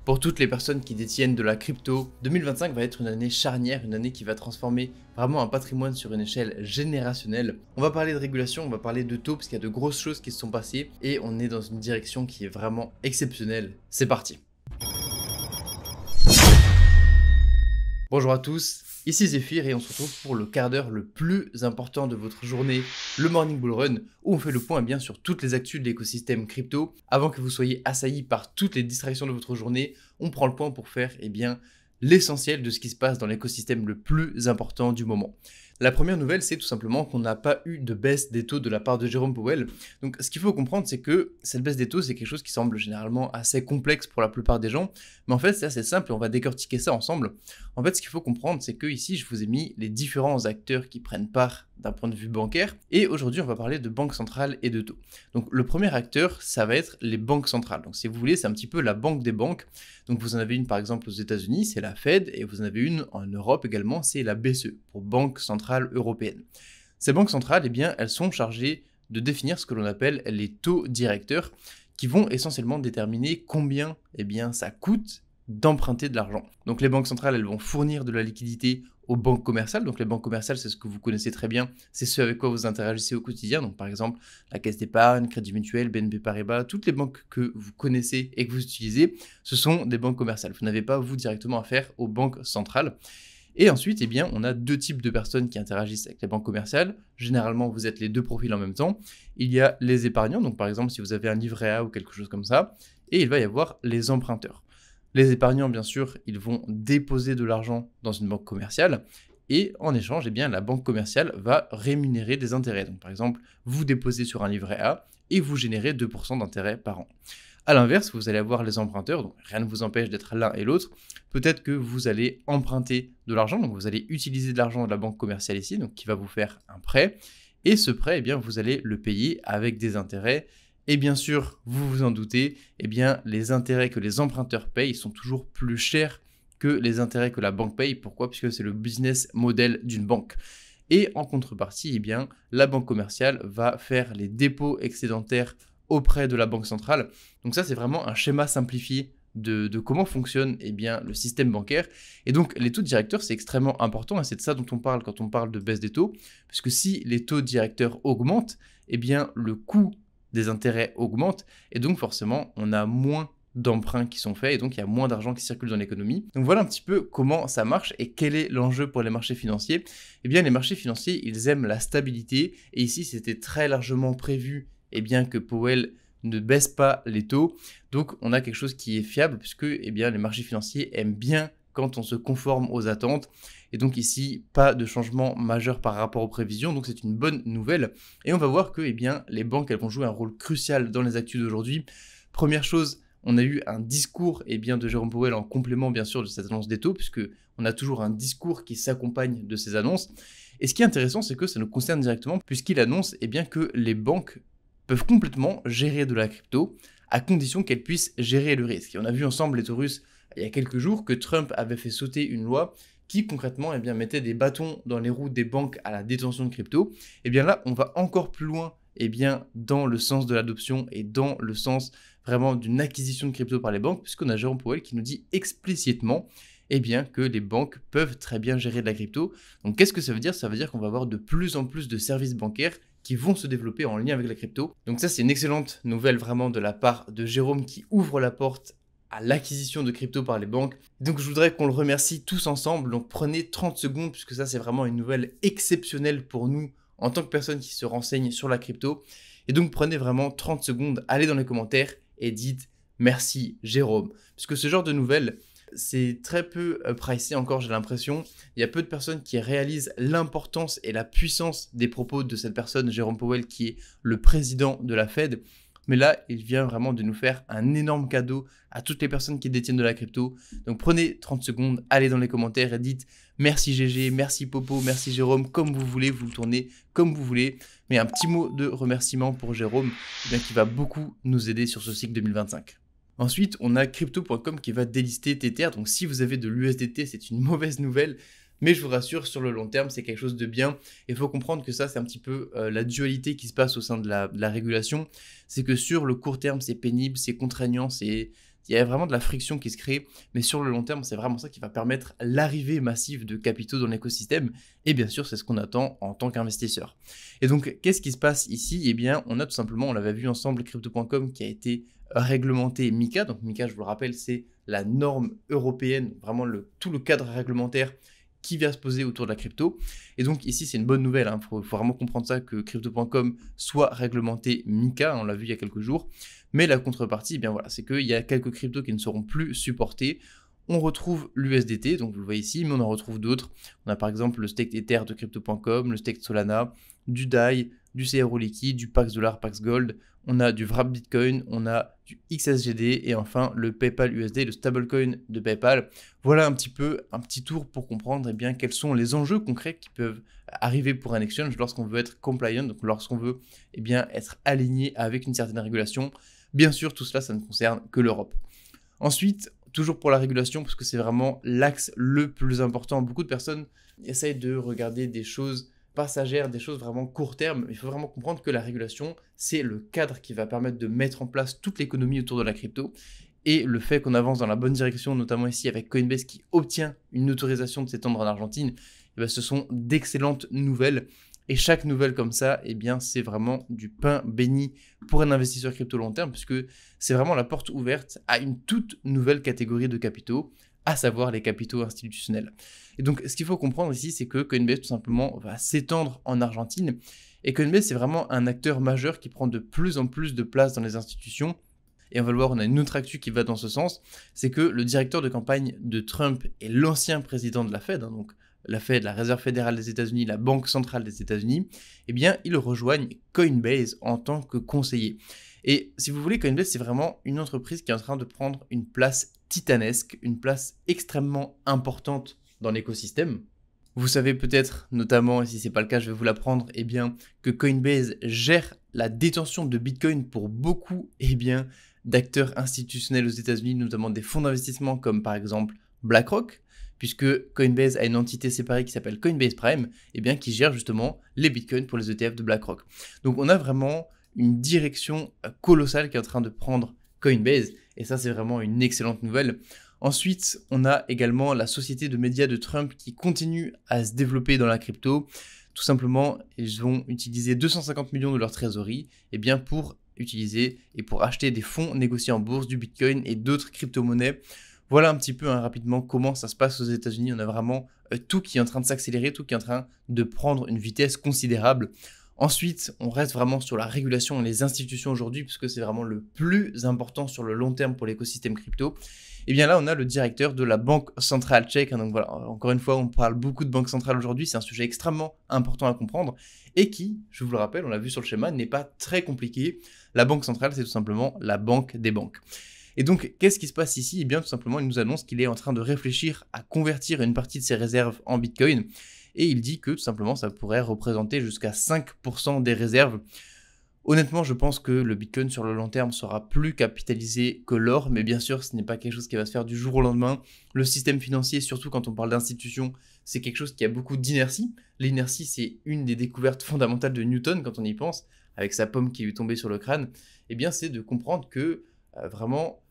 Pour toutes les personnes qui détiennent de la crypto, 2025 va être une année charnière, une année qui va transformer vraiment un patrimoine sur une échelle générationnelle. On va parler de régulation, on va parler de taux parce qu'il y a de grosses choses qui se sont passées et on est dans une direction qui est vraiment exceptionnelle. C'est parti. Bonjour à tous, ici Zephyr et on se retrouve pour le quart d'heure le plus important de votre journée, le Morning Bull Run, où on fait le point bien sur toutes les actus de l'écosystème crypto. Avant que vous soyez assaillis par toutes les distractions de votre journée, on prend le point pour faire l'essentiel de ce qui se passe dans l'écosystème le plus important du moment. La première nouvelle, c'est tout simplement qu'on n'a pas eu de baisse des taux de la part de Jérôme Powell. Donc ce qu'il faut comprendre, c'est que cette baisse des taux, c'est quelque chose qui semble généralement assez complexe pour la plupart des gens. Mais en fait, c'est assez simple et on va décortiquer ça ensemble. En fait, ce qu'il faut comprendre, c'est que ici, je vous ai mis les différents acteurs qui prennent part d'un point de vue bancaire. Et aujourd'hui, on va parler de banque centrale et de taux. Donc le premier acteur, ça va être les banques centrales. Donc si vous voulez, c'est un petit peu la banque des banques. Donc vous en avez une par exemple aux États-Unis, c'est la Fed, et vous en avez une en Europe également, c'est la BCE, pour Banque Centrale Européenne. Ces banques centrales, elles sont chargées de définir ce que l'on appelle les taux directeurs, qui vont essentiellement déterminer combien ça coûte d'emprunter de l'argent. Donc les banques centrales, elles vont fournir de la liquidité aux banques commerciales. Donc les banques commerciales, c'est ce que vous connaissez très bien, c'est ce avec quoi vous interagissez au quotidien. Donc par exemple, la Caisse d'épargne, Crédit Mutuel, BNP Paribas, toutes les banques que vous connaissez et que vous utilisez, ce sont des banques commerciales. Vous n'avez pas, vous, directement affaire aux banques centrales. Et ensuite, on a deux types de personnes qui interagissent avec les banques commerciales. Généralement, vous êtes les deux profils en même temps. Il y a les épargnants, donc par exemple, si vous avez un livret A ou quelque chose comme ça, et il va y avoir les emprunteurs. Les épargnants, bien sûr, ils vont déposer de l'argent dans une banque commerciale et en échange, la banque commerciale va rémunérer des intérêts. Donc, par exemple, vous déposez sur un livret A et vous générez 2% d'intérêt par an. A l'inverse, vous allez avoir les emprunteurs, donc rien ne vous empêche d'être l'un et l'autre. Peut-être que vous allez emprunter de l'argent, donc vous allez utiliser de l'argent de la banque commerciale ici, donc qui va vous faire un prêt. Et ce prêt, vous allez le payer avec des intérêts. Et bien sûr, vous vous en doutez, les intérêts que les emprunteurs payent sont toujours plus chers que les intérêts que la banque paye. Pourquoi ? Puisque c'est le business model d'une banque. Et en contrepartie, la banque commerciale va faire les dépôts excédentaires auprès de la banque centrale. Donc ça, c'est vraiment un schéma simplifié de comment fonctionne le système bancaire. Et donc, les taux directeurs, c'est extrêmement important et c'est de ça dont on parle quand on parle de baisse des taux. Puisque si les taux directeurs augmentent, le coût des intérêts augmentent et donc forcément on a moins d'emprunts qui sont faits et donc il y a moins d'argent qui circule dans l'économie. Donc voilà un petit peu comment ça marche et quel est l'enjeu pour les marchés financiers. Les marchés financiers, ils aiment la stabilité et ici c'était très largement prévu que Powell ne baisse pas les taux. Donc on a quelque chose qui est fiable puisque les marchés financiers aiment bien quand on se conforme aux attentes. Et donc ici, pas de changement majeur par rapport aux prévisions, donc c'est une bonne nouvelle. Et on va voir que les banques, elles vont jouer un rôle crucial dans les actus d'aujourd'hui. Première chose, on a eu un discours de Jérôme Powell en complément bien sûr de cette annonce des taux, puisque on a toujours un discours qui s'accompagne de ces annonces. Et ce qui est intéressant, c'est que ça nous concerne directement, puisqu'il annonce que les banques peuvent complètement gérer de la crypto, à condition qu'elles puissent gérer le risque. Et on a vu ensemble, les taurus, il y a quelques jours, que Trump avait fait sauter une loi qui concrètement mettait des bâtons dans les roues des banques à la détention de crypto. Là, on va encore plus loin dans le sens de l'adoption et dans le sens vraiment d'une acquisition de crypto par les banques, puisqu'on a Jérôme Powell qui nous dit explicitement que les banques peuvent très bien gérer de la crypto. Donc qu'est-ce que ça veut dire ? Ça veut dire qu'on va avoir de plus en plus de services bancaires qui vont se développer en lien avec la crypto. Donc ça, c'est une excellente nouvelle vraiment de la part de Jérôme qui ouvre la porte à l'acquisition de crypto par les banques. Donc je voudrais qu'on le remercie tous ensemble. Donc prenez 30 secondes puisque ça c'est vraiment une nouvelle exceptionnelle pour nous en tant que personnes qui se renseignent sur la crypto. Et donc prenez vraiment 30 secondes, allez dans les commentaires et dites merci Jérôme. Puisque ce genre de nouvelles, c'est très peu pricé encore, j'ai l'impression. Il y a peu de personnes qui réalisent l'importance et la puissance des propos de cette personne, Jérôme Powell, qui est le président de la Fed. Mais là, il vient vraiment de nous faire un énorme cadeau à toutes les personnes qui détiennent de la crypto. Donc prenez 30 secondes, allez dans les commentaires et dites merci GG, merci Popo, merci Jérôme, comme vous voulez, vous le tournez comme vous voulez. Mais un petit mot de remerciement pour Jérôme, qui va beaucoup nous aider sur ce cycle 2025. Ensuite, on a crypto.com qui va délister Tether. Donc si vous avez de l'USDT, c'est une mauvaise nouvelle. Mais je vous rassure, sur le long terme, c'est quelque chose de bien. Il faut comprendre que ça, c'est un petit peu la dualité qui se passe au sein de la régulation. C'est que sur le court terme, c'est pénible, c'est contraignant, c'est il y a vraiment de la friction qui se crée, mais sur le long terme, c'est vraiment ça qui va permettre l'arrivée massive de capitaux dans l'écosystème, et bien sûr, c'est ce qu'on attend en tant qu'investisseur. Et donc, qu'est-ce qui se passe ici? Eh bien, on a tout simplement, on l'avait vu ensemble, Crypto.com qui a été réglementé MiCA. Donc MiCA, je vous le rappelle, c'est la norme européenne, vraiment tout le cadre réglementaire qui vient se poser autour de la crypto. Et donc ici, c'est une bonne nouvelle, hein. Faut vraiment comprendre ça, que Crypto.com soit réglementé MiCA, on l'a vu il y a quelques jours. Mais la contrepartie, eh bien voilà, c'est qu'il y a quelques cryptos qui ne seront plus supportés. On retrouve l'USDT, donc vous le voyez ici, mais on en retrouve d'autres. On a par exemple le stake Ether de Crypto.com, le stake Solana, du DAI, du CRO liquide, du Pax Dollar, Pax Gold. On a du Wrap Bitcoin, on a du XSGD et enfin le PayPal USD, le stablecoin de PayPal. Voilà un petit tour pour comprendre bien quels sont les enjeux concrets qui peuvent arriver pour un exchange lorsqu'on veut être compliant, donc lorsqu'on veut bien être aligné avec une certaine régulation. Bien sûr, tout cela, ça ne concerne que l'Europe. Ensuite, toujours pour la régulation, parce que c'est vraiment l'axe le plus important. Beaucoup de personnes essayent de regarder des choses passagères, des choses vraiment court terme. Il faut vraiment comprendre que la régulation, c'est le cadre qui va permettre de mettre en place toute l'économie autour de la crypto. Et le fait qu'on avance dans la bonne direction, notamment ici avec Coinbase qui obtient une autorisation de s'étendre en Argentine, eh bien, ce sont d'excellentes nouvelles. Et chaque nouvelle comme ça, eh bien, c'est vraiment du pain béni pour un investisseur crypto long terme, puisque c'est vraiment la porte ouverte à une toute nouvelle catégorie de capitaux, à savoir les capitaux institutionnels. Et donc, ce qu'il faut comprendre ici, c'est que Coinbase, tout simplement, va s'étendre en Argentine. Et Coinbase, c'est vraiment un acteur majeur qui prend de plus en plus de place dans les institutions. Et on va le voir, on a une autre actu qui va dans ce sens, c'est que le directeur de campagne de Trump est l'ancien président de la Fed, hein, donc la Fed, la Réserve fédérale des États-Unis, la Banque centrale des États-Unis, eh bien, ils rejoignent Coinbase en tant que conseiller. Et si vous voulez, Coinbase, c'est vraiment une entreprise qui est en train de prendre une place titanesque, une place extrêmement importante dans l'écosystème. Vous savez peut-être, notamment, et si ce n'est pas le cas, je vais vous l'apprendre, eh bien, que Coinbase gère la détention de Bitcoin pour beaucoup, d'acteurs institutionnels aux États-Unis, notamment des fonds d'investissement comme par exemple BlackRock, puisque Coinbase a une entité séparée qui s'appelle Coinbase Prime, qui gère justement les bitcoins pour les ETF de BlackRock. Donc on a vraiment une direction colossale qui est en train de prendre Coinbase, et ça c'est vraiment une excellente nouvelle. Ensuite, on a également la société de médias de Trump qui continue à se développer dans la crypto. Tout simplement, ils vont utiliser 250 millions de leur trésorerie pour utiliser et pour acheter des fonds négociés en bourse, du bitcoin et d'autres crypto-monnaies. Voilà un petit peu rapidement comment ça se passe aux États-Unis. On a vraiment tout qui est en train de s'accélérer, tout qui est en train de prendre une vitesse considérable. Ensuite, on reste vraiment sur la régulation et les institutions aujourd'hui, puisque c'est vraiment le plus important sur le long terme pour l'écosystème crypto. Et bien là, on a le directeur de la Banque centrale tchèque. Donc voilà, encore une fois, on parle beaucoup de banque centrale aujourd'hui. C'est un sujet extrêmement important à comprendre et qui, je vous le rappelle, on l'a vu sur le schéma, n'est pas très compliqué. La Banque centrale, c'est tout simplement la banque des banques. Et donc, qu'est-ce qui se passe ici? Eh bien, tout simplement, il nous annonce qu'il est en train de réfléchir à convertir une partie de ses réserves en Bitcoin. Et il dit que, tout simplement, ça pourrait représenter jusqu'à 5% des réserves. Honnêtement, je pense que le Bitcoin sur le long terme sera plus capitalisé que l'or, mais bien sûr, ce n'est pas quelque chose qui va se faire du jour au lendemain. Le système financier, surtout quand on parle d'institutions, c'est quelque chose qui a beaucoup d'inertie. L'inertie, c'est une des découvertes fondamentales de Newton quand on y pense, avec sa pomme qui lui est tombée sur le crâne. Eh bien, c'est de comprendre que vraiment,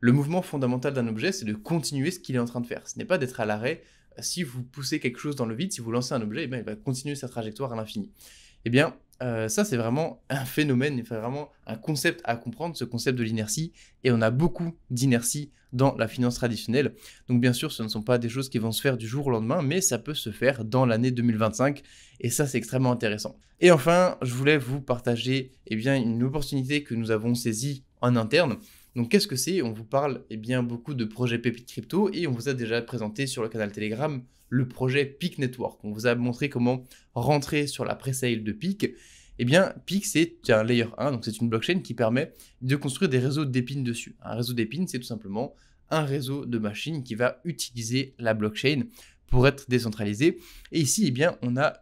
le mouvement fondamental d'un objet, c'est de continuer ce qu'il est en train de faire. Ce n'est pas d'être à l'arrêt. Si vous poussez quelque chose dans le vide, si vous lancez un objet, il va continuer sa trajectoire à l'infini. Eh bien, ça, c'est vraiment un phénomène, il faut vraiment un concept à comprendre, ce concept de l'inertie. Et on a beaucoup d'inertie dans la finance traditionnelle. Donc, bien sûr, ce ne sont pas des choses qui vont se faire du jour au lendemain, mais ça peut se faire dans l'année 2025. Et ça, c'est extrêmement intéressant. Et enfin, je voulais vous partager une opportunité que nous avons saisie en interne. Donc qu'est-ce que c'est? On vous parle beaucoup de projets pépites crypto et on vous a déjà présenté sur le canal Telegram le projet Peak Network. On vous a montré comment rentrer sur la presale de Peak. Peak, c'est un layer 1, donc c'est une blockchain qui permet de construire des réseaux d'épines dessus. Un réseau d'épines, c'est tout simplement un réseau de machines qui va utiliser la blockchain pour être décentralisé. Et ici, on a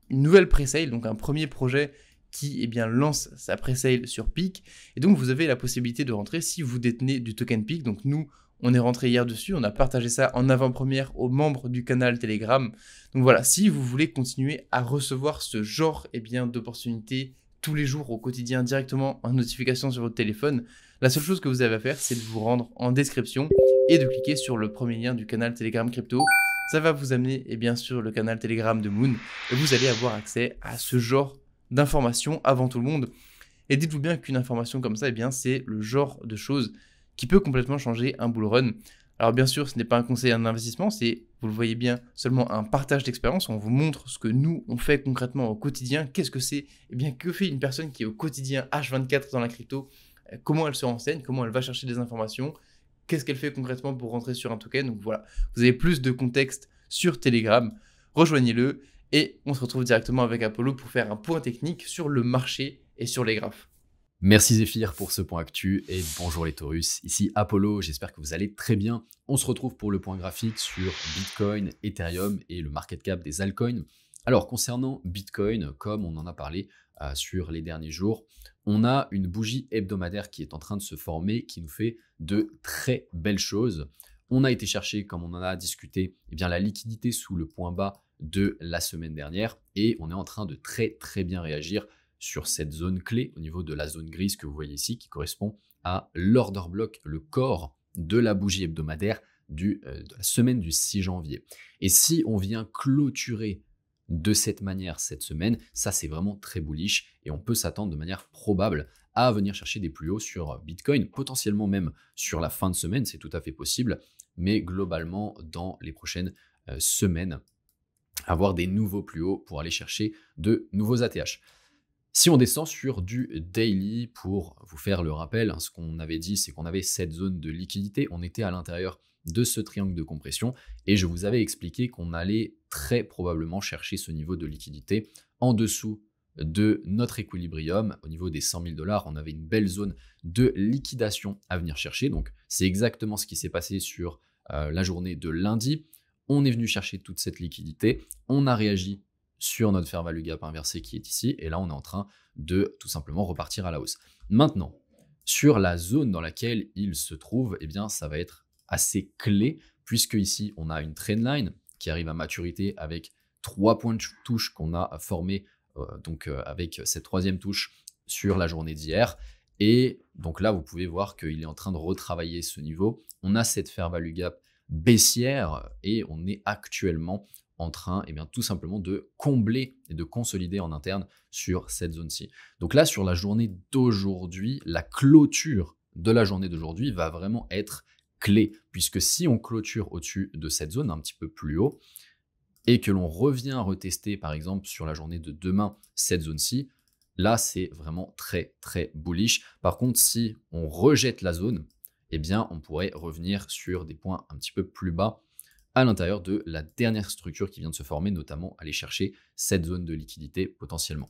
une nouvelle presale, donc un premier projet qui lance sa presale sur Peak. Et donc, vous avez la possibilité de rentrer si vous détenez du token Peak. Donc, nous, on est rentré hier dessus. On a partagé ça en avant-première aux membres du canal Telegram. Donc, voilà, si vous voulez continuer à recevoir ce genre d'opportunités tous les jours au quotidien directement en notification sur votre téléphone, La seule chose que vous avez à faire, c'est de vous rendre en description et de cliquer sur le premier lien du canal Telegram Crypto. Ça va vous amener sur le canal Telegram de Moon et vous allez avoir accès à ce genre d'informations avant tout le monde. Et dites-vous bien qu'une information comme ça, c'est le genre de choses qui peut complètement changer un bull run. Alors bien sûr, ce n'est pas un conseil en investissement, c'est, vous le voyez bien, seulement un partage d'expérience. On vous montre ce que nous, on fait concrètement au quotidien. Qu'est-ce que c'est? Que fait une personne qui est au quotidien H24 dans la crypto? Comment elle se renseigne? Comment elle va chercher des informations? Qu'est-ce qu'elle fait concrètement pour rentrer sur un token? Donc voilà, vous avez plus de contexte sur Telegram. Rejoignez-le et on se retrouve directement avec Apollo pour faire un point technique sur le marché et sur les graphes. Merci Zéphyr pour ce point actu et bonjour les Taurus, ici Apollo, j'espère que vous allez très bien. On se retrouve pour le point graphique sur Bitcoin, Ethereum et le market cap des altcoins. Alors concernant Bitcoin, comme on en a parlé sur les derniers jours, on a une bougie hebdomadaire qui est en train de se former, qui nous fait de très belles choses. On a été chercher, comme on en a discuté, la liquidité sous le point bas de la semaine dernière et on est en train de très bien réagir sur cette zone clé au niveau de la zone grise que vous voyez ici qui correspond à l'order block, le corps de la bougie hebdomadaire de la semaine du 6 janvier. Et si on vient clôturer de cette manière cette semaine, ça c'est vraiment très bullish et on peut s'attendre de manière probable à venir chercher des plus hauts sur Bitcoin, potentiellement même sur la fin de semaine, c'est tout à fait possible, mais globalement dans les prochaines semaines, avoir des nouveaux plus hauts pour aller chercher de nouveaux ATH. Si on descend sur du daily, pour vous faire le rappel, ce qu'on avait dit, c'est qu'on avait cette zone de liquidité, on était à l'intérieur de ce triangle de compression, et je vous avais expliqué qu'on allait très probablement chercher ce niveau de liquidité en dessous de notre équilibrium. Au niveau des 100 000 $, on avait une belle zone de liquidation à venir chercher, donc c'est exactement ce qui s'est passé sur la journée de lundi. On est venu chercher toute cette liquidité, on a réagi sur notre fair value gap inversé qui est ici, et là on est en train de tout simplement repartir à la hausse. Maintenant, sur la zone dans laquelle il se trouve, ça va être assez clé, puisque ici on a une trendline qui arrive à maturité avec 3 points de touche qu'on a formés avec cette troisième touche sur la journée d'hier, et donc là vous pouvez voir qu'il est en train de retravailler ce niveau. On a cette fair value gap baissière et on est actuellement en train tout simplement de combler et de consolider en interne sur cette zone-ci. Donc là, sur la journée d'aujourd'hui, la clôture de la journée d'aujourd'hui va vraiment être clé, puisque si on clôture au-dessus de cette zone un petit peu plus haut et que l'on revient retester par exemple sur la journée de demain cette zone-ci, là c'est vraiment très bullish. Par contre, si on rejette la zone, on pourrait revenir sur des points un petit peu plus bas à l'intérieur de la dernière structure qui vient de se former, notamment aller chercher cette zone de liquidité potentiellement.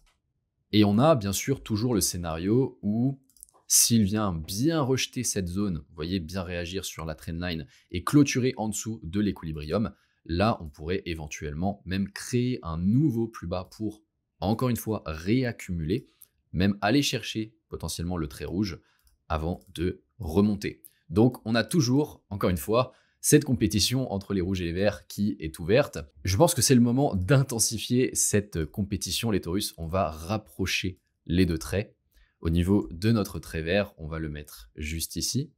Et on a bien sûr toujours le scénario où s'il vient bien rejeter cette zone, vous voyez, bien réagir sur la trendline et clôturer en dessous de l'équilibrium, là on pourrait éventuellement même créer un nouveau plus bas pour, encore une fois, réaccumuler, même aller chercher potentiellement le trait rouge avant de remonter. Donc on a toujours, encore une fois, cette compétition entre les rouges et les verts qui est ouverte. Je pense que c'est le moment d'intensifier cette compétition, les Taurus. On va rapprocher les deux traits. Au niveau de notre trait vert, on va le mettre juste ici.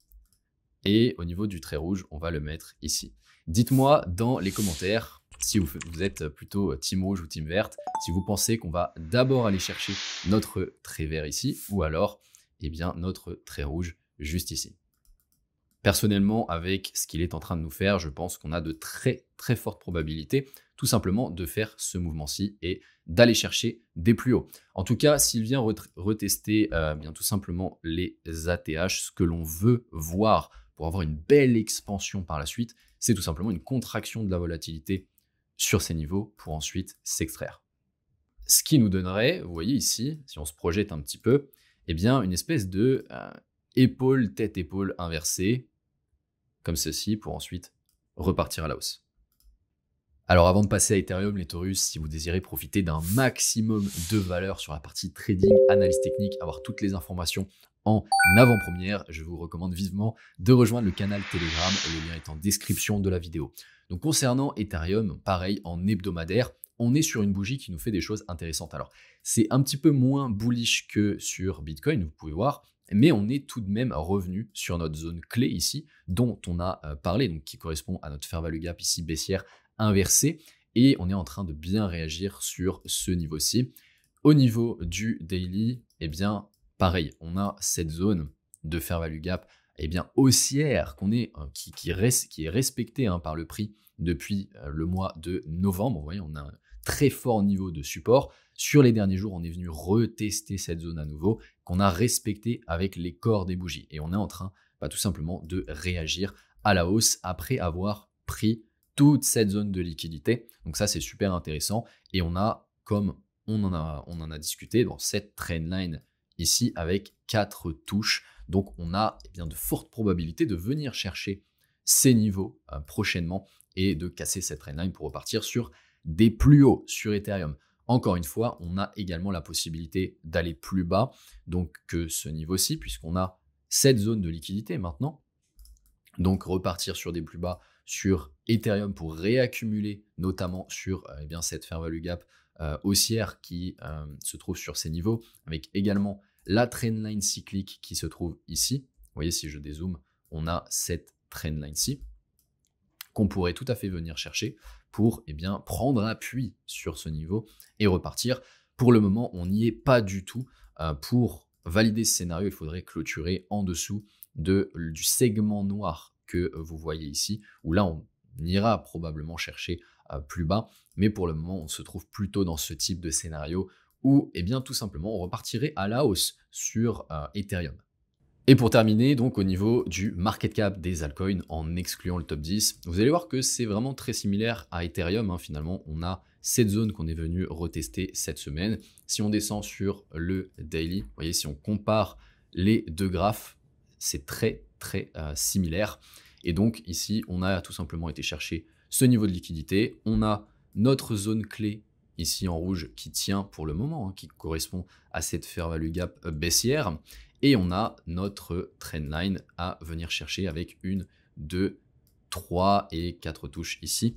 Et au niveau du trait rouge, on va le mettre ici. Dites-moi dans les commentaires si vous êtes plutôt team rouge ou team verte, si vous pensez qu'on va d'abord aller chercher notre trait vert ici, ou alors notre trait rouge juste ici. Personnellement, avec ce qu'il est en train de nous faire, je pense qu'on a de très fortes probabilités tout simplement de faire ce mouvement-ci et d'aller chercher des plus hauts. En tout cas, s'il vient retester tout simplement les ATH, ce que l'on veut voir pour avoir une belle expansion par la suite, c'est tout simplement une contraction de la volatilité sur ces niveaux pour ensuite s'extraire. Ce qui nous donnerait, vous voyez ici, si on se projette un petit peu, une espèce de épaule, tête-épaule inversée, comme ceci, pour ensuite repartir à la hausse. Alors avant de passer à Ethereum, les Taurus, si vous désirez profiter d'un maximum de valeur sur la partie trading, analyse technique, avoir toutes les informations en avant-première, je vous recommande vivement de rejoindre le canal Telegram, le lien est en description de la vidéo. Donc concernant Ethereum, pareil, en hebdomadaire, on est sur une bougie qui nous fait des choses intéressantes. Alors c'est un petit peu moins bullish que sur Bitcoin, vous pouvez voir, mais on est tout de même revenu sur notre zone clé ici, dont on a parlé, donc qui correspond à notre fair value gap ici baissière inversée, et on est en train de bien réagir sur ce niveau-ci. Au niveau du daily, eh bien, pareil, on a cette zone de fair value gap eh bien, haussière qui est respectée par le prix depuis le mois de novembre. Vous voyez, on a un très fort niveau de support. Sur les derniers jours, on est venu retester cette zone à nouveau, qu'on a respectée avec les corps des bougies. Et on est en train tout simplement de réagir à la hausse après avoir pris toute cette zone de liquidité. Donc ça, c'est super intéressant. Et on a, comme on en a discuté, dans cette trendline ici avec 4 touches. Donc on a bien de fortes probabilités de venir chercher ces niveaux prochainement et de casser cette trendline pour repartir sur des plus hauts sur Ethereum. Encore une fois, on a également la possibilité d'aller plus bas donc que ce niveau-ci, puisqu'on a cette zone de liquidité maintenant. Donc repartir sur des plus bas sur Ethereum pour réaccumuler notamment sur cette fair value gap haussière qui se trouve sur ces niveaux, avec également la trendline cyclique qui se trouve ici. Vous voyez, si je dézoome, on a cette trendline-ci qu'on pourrait tout à fait venir chercher pour prendre appui sur ce niveau et repartir. Pour le moment, on n'y est pas du tout. Pour valider ce scénario, il faudrait clôturer en dessous du segment noir que vous voyez ici, où là, on ira probablement chercher plus bas. Mais pour le moment, on se trouve plutôt dans ce type de scénario où tout simplement, on repartirait à la hausse sur Ethereum. Et pour terminer, donc au niveau du market cap des altcoins, en excluant le top 10, vous allez voir que c'est vraiment très similaire à Ethereum. Finalement, on a cette zone qu'on est venu retester cette semaine. Si on descend sur le daily, vous voyez, si on compare les deux graphes, c'est très similaire. Et donc ici, on a tout simplement été chercher ce niveau de liquidité. On a notre zone clé ici en rouge qui tient pour le moment, qui correspond à cette fair value gap baissière. Et on a notre trendline à venir chercher avec 1, 2, 3 et 4 touches ici.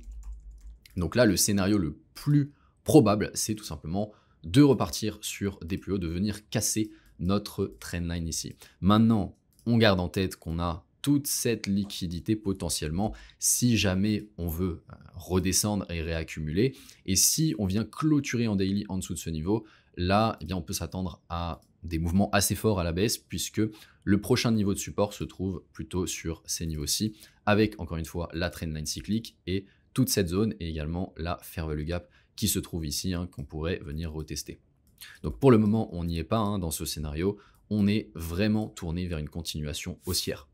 Donc là, le scénario le plus probable, c'est tout simplement de repartir sur des plus hauts, de venir casser notre trendline ici. Maintenant, on garde en tête qu'on a toute cette liquidité potentiellement si jamais on veut redescendre et réaccumuler. Et si on vient clôturer en daily en dessous de ce niveau, là, on peut s'attendre à des mouvements assez forts à la baisse, puisque le prochain niveau de support se trouve plutôt sur ces niveaux-ci, avec encore une fois la trendline cyclique et toute cette zone, et également la fair value gap qui se trouve ici, qu'on pourrait venir retester. Donc pour le moment, on n'y est pas dans ce scénario, on est vraiment tourné vers une continuation haussière.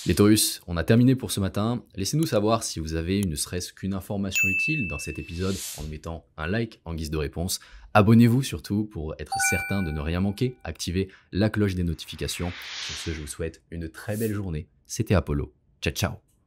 Les Taurus, on a terminé pour ce matin. Laissez-nous savoir si vous avez ne serait-ce qu'une information utile dans cet épisode en mettant un like en guise de réponse. Abonnez-vous surtout pour être certain de ne rien manquer. Activez la cloche des notifications. Sur ce, je vous souhaite une très belle journée. C'était Apollo. Ciao, ciao.